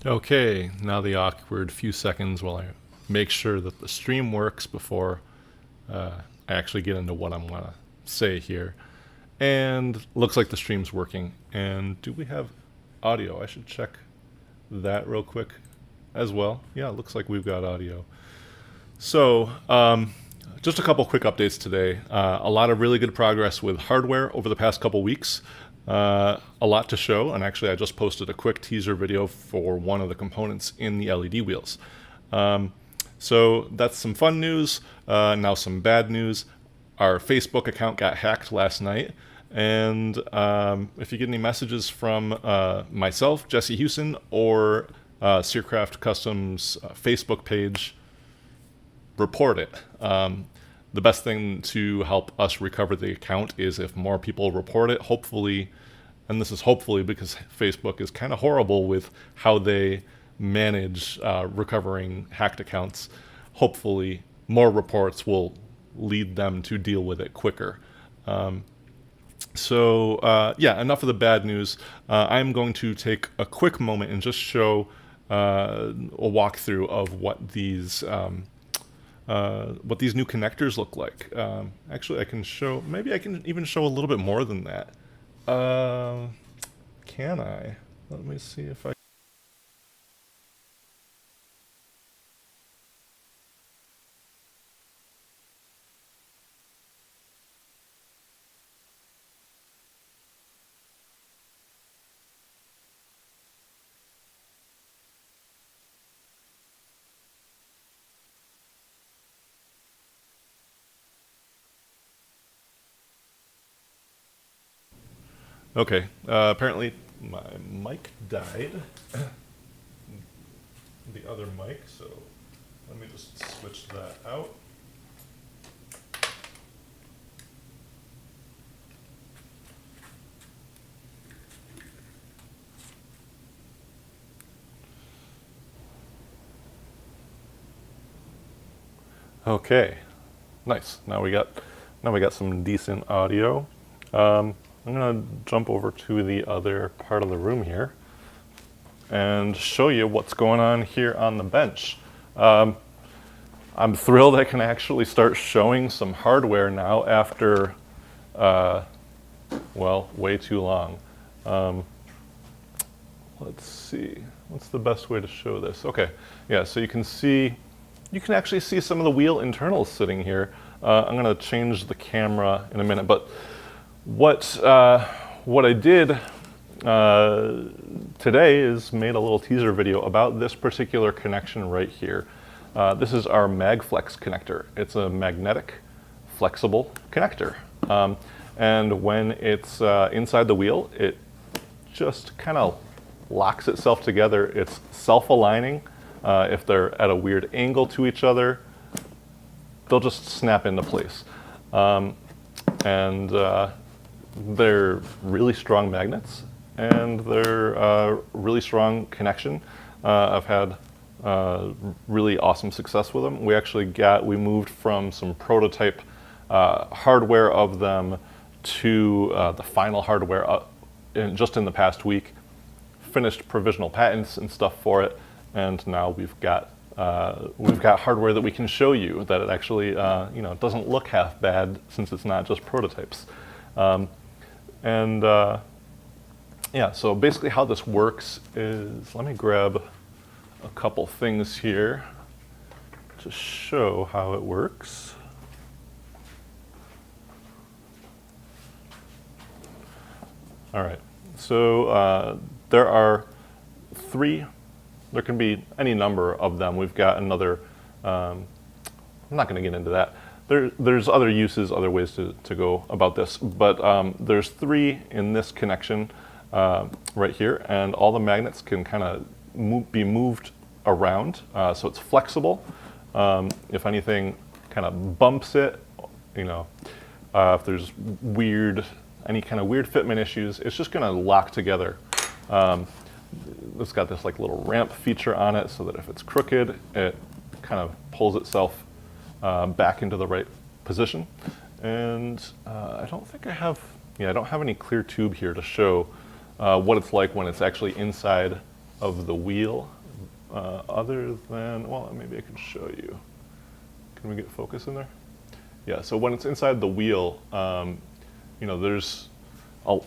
Okay, now the awkward few seconds while I make sure that the stream works before I actually get into what I'm going to say here. And looks like the stream's working. And do we have audio? I should check that real quick as well. Yeah, it looks like we've got audio. So, just a couple quick updates today. A lot of really good progress with hardware over the past couple weeks. A lot to show, and actually I just posted a quick teaser video for one of the components in the LED wheels. So that's some fun news. Now some bad news. Our Facebook account got hacked last night, and if you get any messages from myself, Jesse Houston, or CyrCraft Customs Facebook page, report it. The best thing to help us recover the account is if more people report it, hopefully, and this is hopefully because Facebook is kind of horrible with how they manage recovering hacked accounts. Hopefully, more reports will lead them to deal with it quicker. Yeah, enough of the bad news. I'm going to take a quick moment and just show a walkthrough of what these new connectors look like. Actually, I can show, maybe I can even show a little bit more than that. Can I? Let me see if I... Okay, apparently my mic died. The other mic, so let me just switch that out. Okay, nice. Now we got some decent audio. I'm gonna jump over to the other part of the room here and show you what's going on here on the bench. I'm thrilled I can actually start showing some hardware now after, well, way too long. Let's see, what's the best way to show this? Okay, yeah, so you can actually see some of the wheel internals sitting here. I'm gonna change the camera in a minute, but what I did today is made a little teaser video about this particular connection right here. This is our MagFlex connector. It's a magnetic, flexible connector. And when it's inside the wheel, it just kind of locks itself together. It's self-aligning. If they're at a weird angle to each other, they'll just snap into place. They're really strong magnets, and they're really strong connection. I've had really awesome success with them. We moved from some prototype hardware of them to the final hardware just in the past week. Finished provisional patents and stuff for it, and now we've got hardware that we can show you that it actually doesn't look half bad since it's not just prototypes. Yeah, so basically how this works is, let me grab a couple things here to show how it works. All right, so there can be any number of them. We've got another, I'm not going to get into that. There's other uses, other ways to go about this, but there's 3 in this connection right here, and all the magnets can kind of be moved around, so it's flexible. If anything kind of bumps it, if there's any kind of weird fitment issues, it's just going to lock together. It's got this like little ramp feature on it, so that if it's crooked, it kind of pulls itself back into the right position. And I don't have any clear tube here to show what it's like when it's actually inside of the wheel, other than, well, maybe I can show you. Can we get focus in there? Yeah, so when it's inside the wheel, you know, there's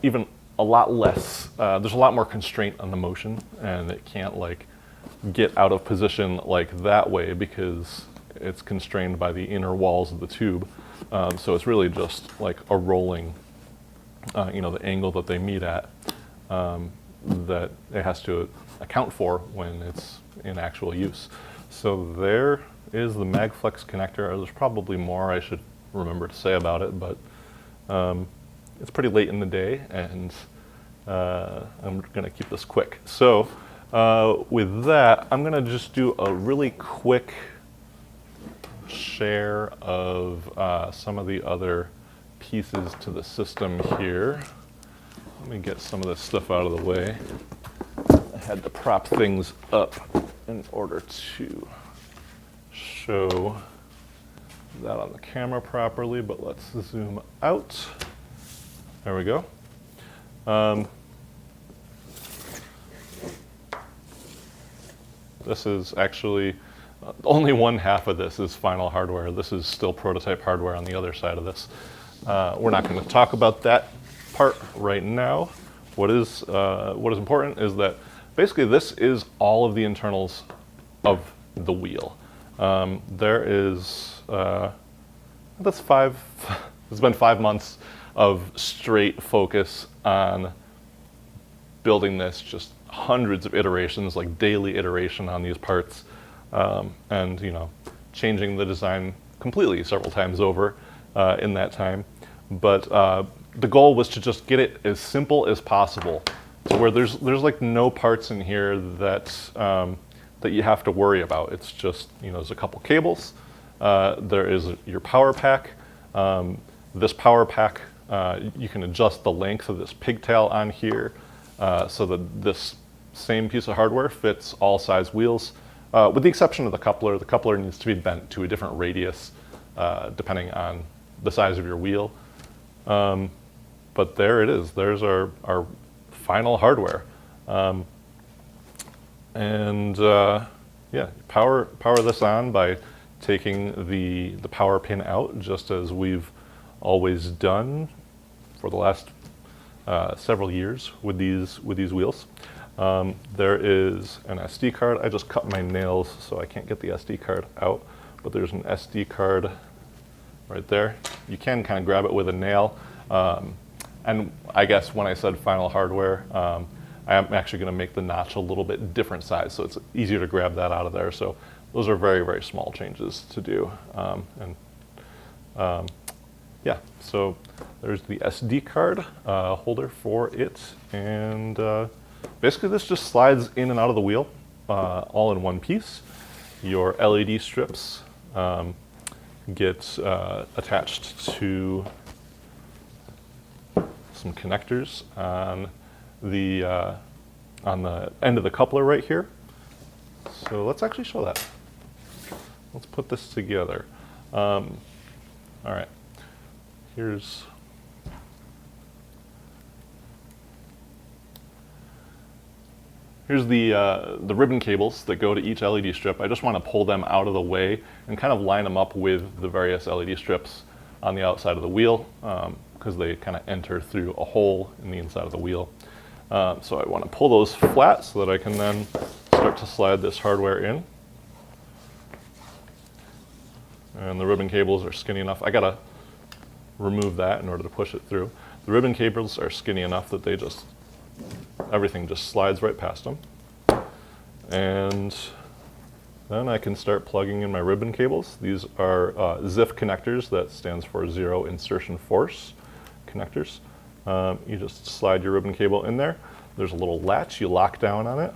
even a lot less, there's a lot more constraint on the motion, and it can't like get out of position like that way because it's constrained by the inner walls of the tube. So it's really just like a rolling, you know, the angle that they meet at, that it has to account for when it's in actual use. So there is the MagFlex connector. There's probably more I should remember to say about it, but it's pretty late in the day, and I'm going to keep this quick. So with that, I'm going to just do a really quick share of some of the other pieces to the system here. Let me get some of this stuff out of the way. I had to prop things up in order to show that on the camera properly, but let's zoom out. There we go. This is actually, only one half of this is final hardware. This is still prototype hardware on the other side of this. We're not going to talk about that part right now. What is important is that basically this is all of the internals of the wheel. There is, it's been 5 months of straight focus on building this, just hundreds of iterations, like daily iteration on these parts, and you know, changing the design completely several times over in that time. But the goal was to just get it as simple as possible, to where there's like no parts in here that that you have to worry about. It's just, you know, there's a couple cables. There is your power pack. This power pack, you can adjust the length of this pigtail on here so that this same piece of hardware fits all size wheels, with the exception of the coupler. The coupler needs to be bent to a different radius depending on the size of your wheel. But there it is. There's our final hardware. Yeah, power this on by taking the power pin out, just as we've always done for the last several years with these wheels. There is an SD card. I just cut my nails, so I can't get the SD card out, but there's an SD card right there. You can kind of grab it with a nail. And I guess when I said final hardware, I am actually going to make the notch a little bit different size, so it's easier to grab that out of there. So those are very, very small changes to do. Yeah, so there's the SD card holder for it, and basically this just slides in and out of the wheel all in one piece. Your LED strips get attached to some connectors on the end of the coupler right here. So let's actually show that. Let's put this together. All right, here's the ribbon cables that go to each LED strip. I just want to pull them out of the way and kind of line them up with the various LED strips on the outside of the wheel, because they kind of enter through a hole in the inside of the wheel. So I want to pull those flat so that I can then start to slide this hardware in. And the ribbon cables are skinny enough. I gotta remove that in order to push it through. The ribbon cables are skinny enough that they just, everything just slides right past them. And then I can start plugging in my ribbon cables. These are ZIF connectors. That stands for Zero Insertion Force connectors. You just slide your ribbon cable in there. There's a little latch you lock down on it.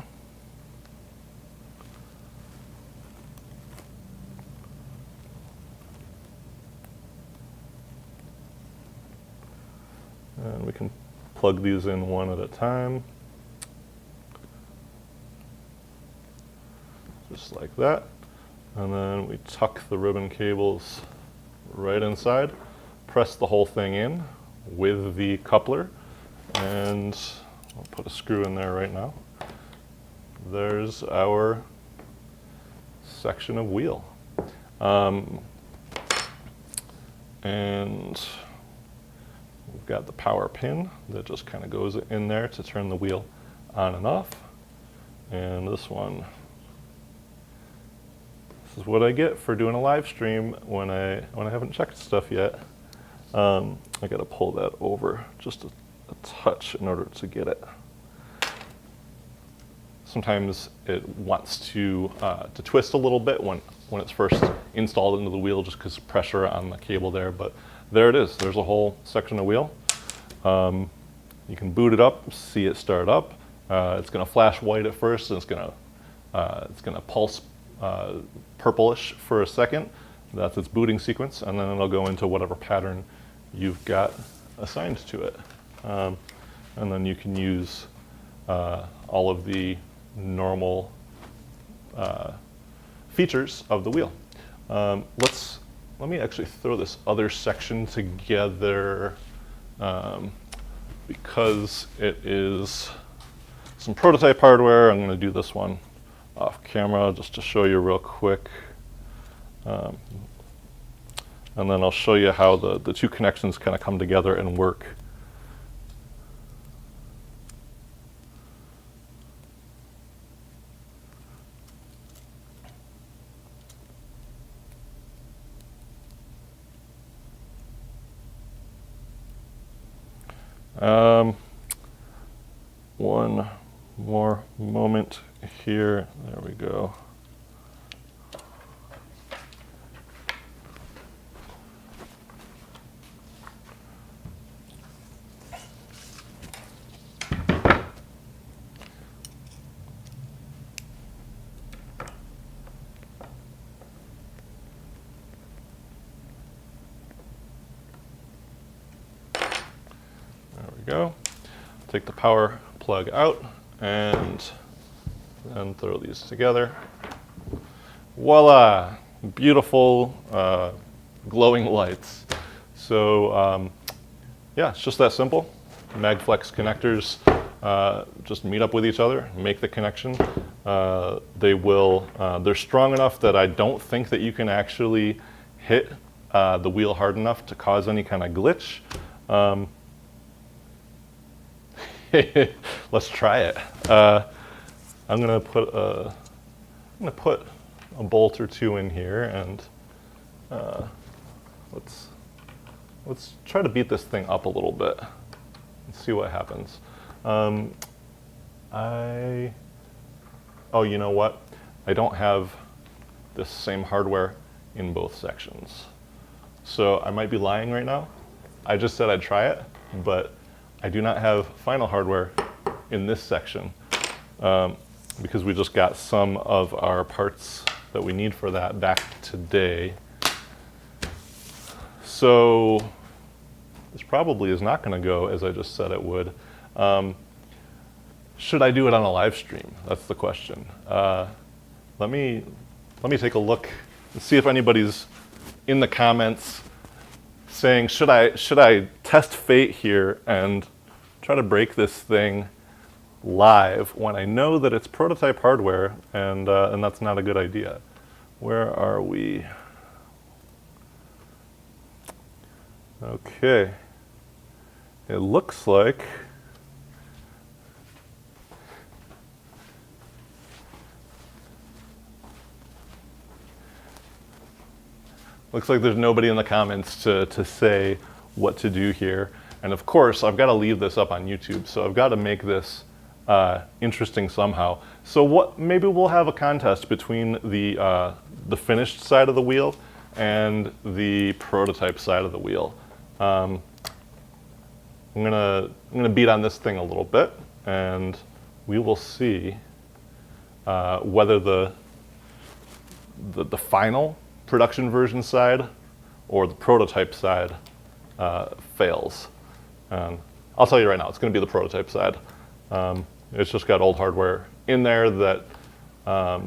And we can plug these in one at a time. Just like that. And then we tuck the ribbon cables right inside, press the whole thing in with the coupler, and I'll put a screw in there right now. there's our section of wheel. And we've got the power pin that just kind of goes in there to turn the wheel on and off. And this one, this is what I get for doing a live stream when I haven't checked stuff yet. I got to pull that over just a touch in order to get it. Sometimes it wants to twist a little bit when it's first installed into the wheel, just because of pressure on the cable there. But there it is. There's a whole section of wheel. You can boot it up, see it start up. It's going to flash white at first, and it's going to pulse purplish for a second. That's its booting sequence, and then it'll go into whatever pattern you've got assigned to it. And then you can use all of the normal features of the wheel. Let me actually throw this other section together because it is some prototype hardware. I'm going to do this one off camera just to show you real quick. And then I'll show you how the two connections kind of come together and work. One more moment here. There we go. There we go. Take the power plug out and then throw these together. Voila! Beautiful glowing lights. So yeah, it's just that simple. Magflex connectors just meet up with each other, make the connection. They're strong enough that I don't think that you can actually hit the wheel hard enough to cause any kind of glitch. Let's try it. I'm gonna put a bolt or two in here, and let's try to beat this thing up a little bit and see what happens. Oh, you know what? I don't have this same hardware in both sections, so I might be lying right now. I just said I'd try it, but I do not have final hardware in this section because we just got some of our parts that we need for that back today. So this probably is not going to go as I just said it would. Should I do it on a live stream? That's the question. Let me take a look and see if anybody's in the comments saying, should I test fate here and try to break this thing live when I know that it's prototype hardware and that's not a good idea. Where are we? Okay. It looks like there's nobody in the comments to say what to do here. And of course, I've got to leave this up on YouTube, so I've got to make this interesting somehow. So maybe we'll have a contest between the finished side of the wheel and the prototype side of the wheel. I'm gonna beat on this thing a little bit, and we will see whether the final production version side or the prototype side fails. I'll tell you right now, it's going to be the prototype side. It's just got old hardware in there that I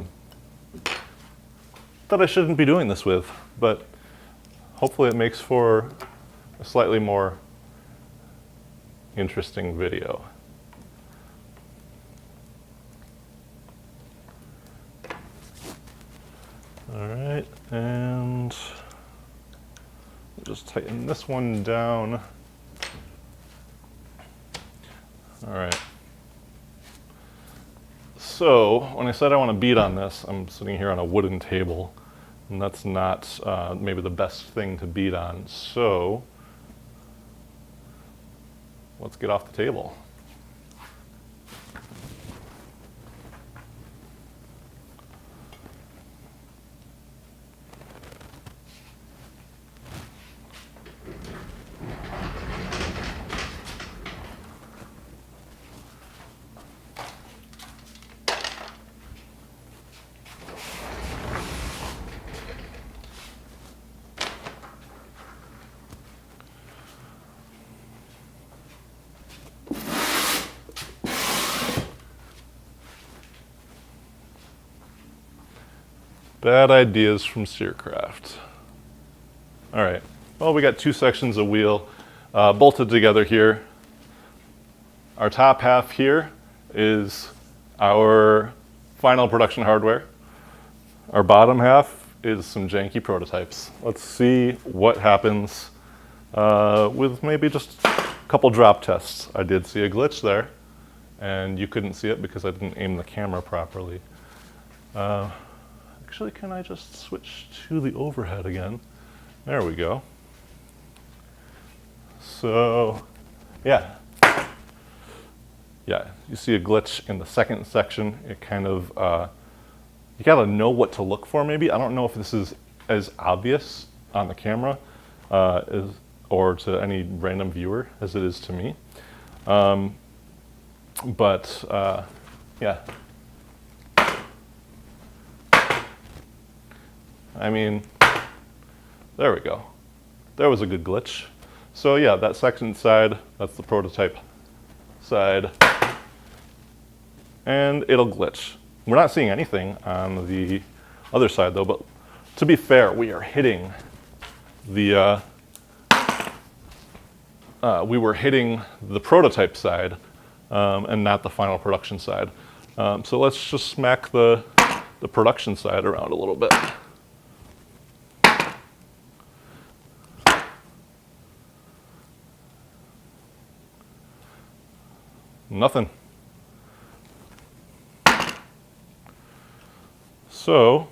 shouldn't be doing this with, but hopefully it makes for a slightly more interesting video. just tighten this one down. All right. So when I said I want to beat on this, I'm sitting here on a wooden table, and that's not maybe the best thing to beat on. So let's get off the table. Bad ideas from CyrCraft. All right, well, we got two sections of wheel bolted together here. Our top half here is our final production hardware. Our bottom half is some janky prototypes. Let's see what happens with maybe just a couple drop tests. I did see a glitch there, and you couldn't see it because I didn't aim the camera properly. Actually, can I just switch to the overhead again? There we go. So, yeah. Yeah, you see a glitch in the second section. It kind of, you gotta know what to look for maybe. I don't know if this is as obvious on the camera or to any random viewer as it is to me. Yeah. I mean, there we go. There was a good glitch. So yeah, that second side, that's the prototype side. And it'll glitch. We're not seeing anything on the other side though, but to be fair, we are hitting the, we were hitting the prototype side and not the final production side. So let's just smack the production side around a little bit. Nothing. So,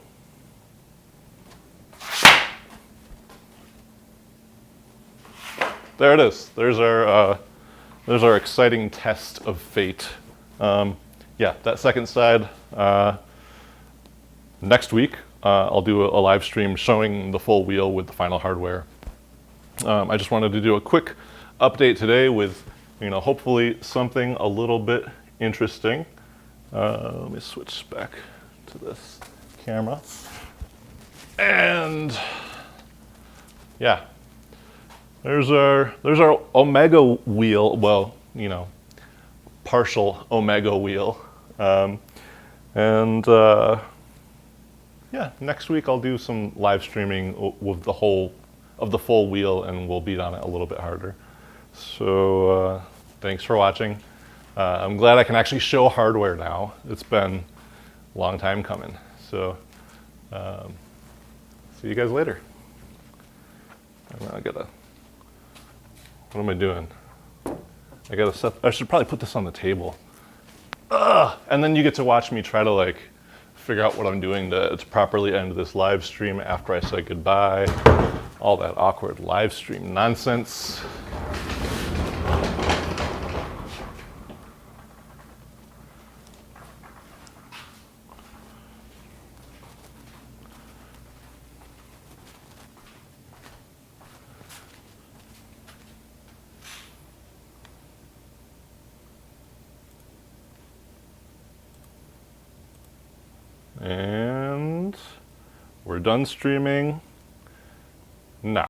there it is. There's our exciting test of fate. Yeah, that second side. Next week, I'll do a live stream showing the full wheel with the final hardware. I just wanted to do a quick update today with, you know, hopefully something a little bit interesting. Let me switch back to this camera. And yeah, there's our Omega wheel. Well, you know, partial Omega wheel. Yeah, next week I'll do some live streaming with the whole of the full wheel, and we'll beat on it a little bit harder. So thanks for watching. I'm glad I can actually show hardware now. It's been a long time coming. So see you guys later. What am I doing? I should probably put this on the table. And then you get to watch me try to like figure out what I'm doing to properly end this live stream after I say goodbye. All that awkward live stream nonsense. And we're done streaming now.